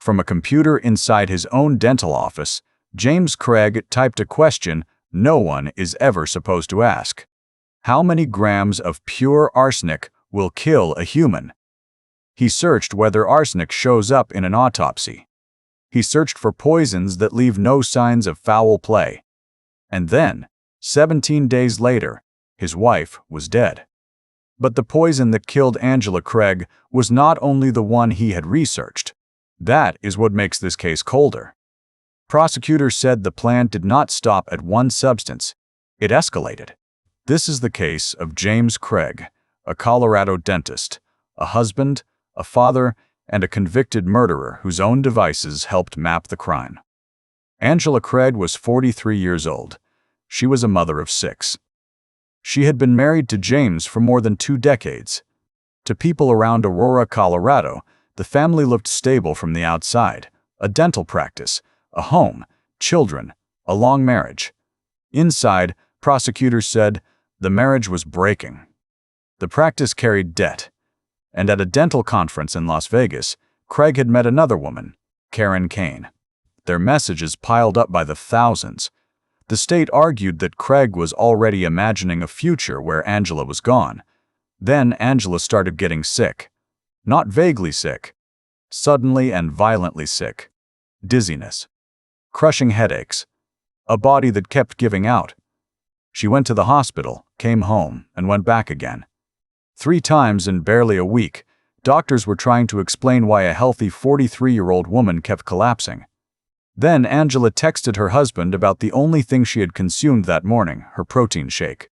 From a computer inside his own dental office, James Craig typed a question no one is ever supposed to ask. How many grams of pure arsenic will kill a human? He searched whether arsenic shows up in an autopsy. He searched for poisons that leave no signs of foul play. And then, 17 days later, his wife was dead. But the poison that killed Angela Craig was not only the one he had researched. That is what makes this case colder. Prosecutors said the plan did not stop at one substance. It escalated. This is the case of James Craig, a Colorado dentist, a husband, a father, and a convicted murderer whose own devices helped map the crime. Angela Craig was 43 years old. She was a mother of 6. She had been married to James for more than 2 decades. To people around Aurora, Colorado, the family looked stable from the outside: a dental practice, a home, children, a long marriage. Inside, prosecutors said the marriage was breaking. The practice carried debt. And at a dental conference in Las Vegas, Craig had met another woman, Karen Kane. Their messages piled up by the thousands. The state argued that Craig was already imagining a future where Angela was gone. Then Angela started getting sick. Not vaguely sick. Suddenly and violently sick. Dizziness. Crushing headaches. A body that kept giving out. She went to the hospital, came home, and went back again. 3 times in barely a week, doctors were trying to explain why a healthy 43-year-old woman kept collapsing. Then Angela texted her husband about the only thing she had consumed that morning, her protein shake.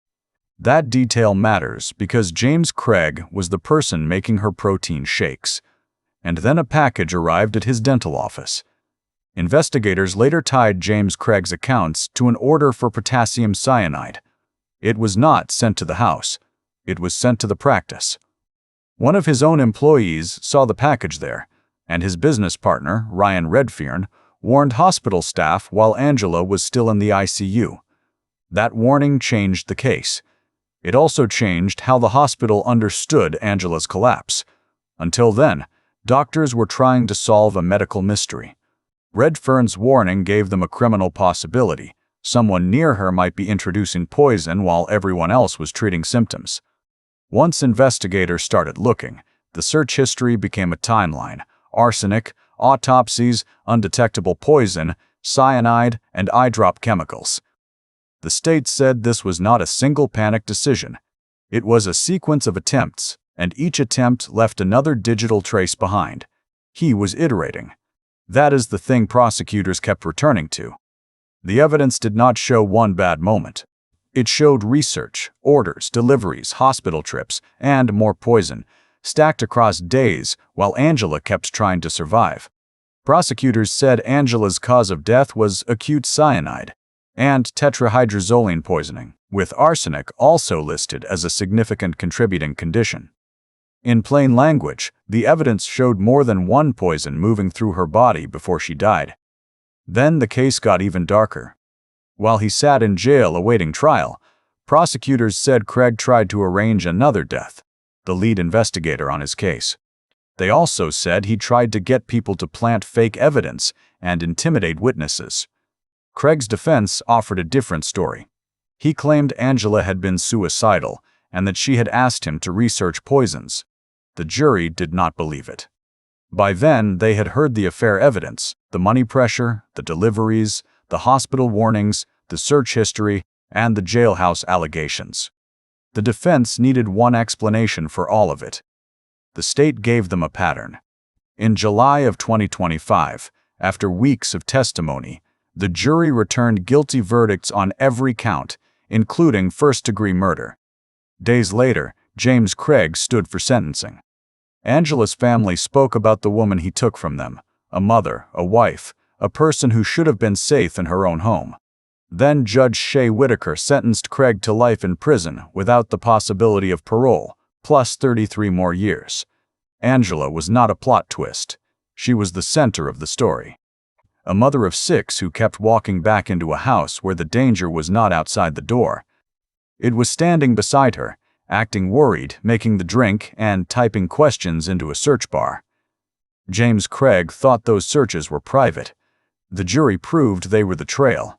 That detail matters because James Craig was the person making her protein shakes. And then a package arrived at his dental office. Investigators later tied James Craig's accounts to an order for potassium cyanide. It was not sent to the house. It was sent to the practice. One of his own employees saw the package there, and his business partner, Ryan Redfearn, warned hospital staff while Angela was still in the ICU. That warning changed the case. It also changed how the hospital understood Angela's collapse. Until then, doctors were trying to solve a medical mystery. Redfern's warning gave them a criminal possibility. Someone near her might be introducing poison while everyone else was treating symptoms. Once investigators started looking, the search history became a timeline: arsenic, autopsies, undetectable poison, cyanide, and eye drop chemicals. The state said this was not a single panic decision. It was a sequence of attempts, and each attempt left another digital trace behind. He was iterating. That is the thing prosecutors kept returning to. The evidence did not show one bad moment. It showed research, orders, deliveries, hospital trips, and more poison, stacked across days while Angela kept trying to survive. Prosecutors said Angela's cause of death was acute cyanide and tetrahydrozoline poisoning, with arsenic also listed as a significant contributing condition. In plain language, the evidence showed more than one poison moving through her body before she died. Then the case got even darker. While he sat in jail awaiting trial, prosecutors said Craig tried to arrange another death, the lead investigator on his case. They also said he tried to get people to plant fake evidence and intimidate witnesses. Craig's defense offered a different story. He claimed Angela had been suicidal and that she had asked him to research poisons. The jury did not believe it. By then, they had heard the affair evidence: the money pressure, the deliveries, the hospital warnings, the search history, and the jailhouse allegations. The defense needed one explanation for all of it. The state gave them a pattern. In July of 2025, after weeks of testimony, the jury returned guilty verdicts on every count, including first-degree murder. Days later, James Craig stood for sentencing. Angela's family spoke about the woman he took from them: a mother, a wife, a person who should have been safe in her own home. Then Judge Shea Whitaker sentenced Craig to life in prison without the possibility of parole, plus 33 more years. Angela was not a plot twist. She was the center of the story. A mother of 6 who kept walking back into a house where the danger was not outside the door. It was standing beside her, acting worried, making the drink, and typing questions into a search bar. James Craig thought those searches were private. The jury proved they were the trail.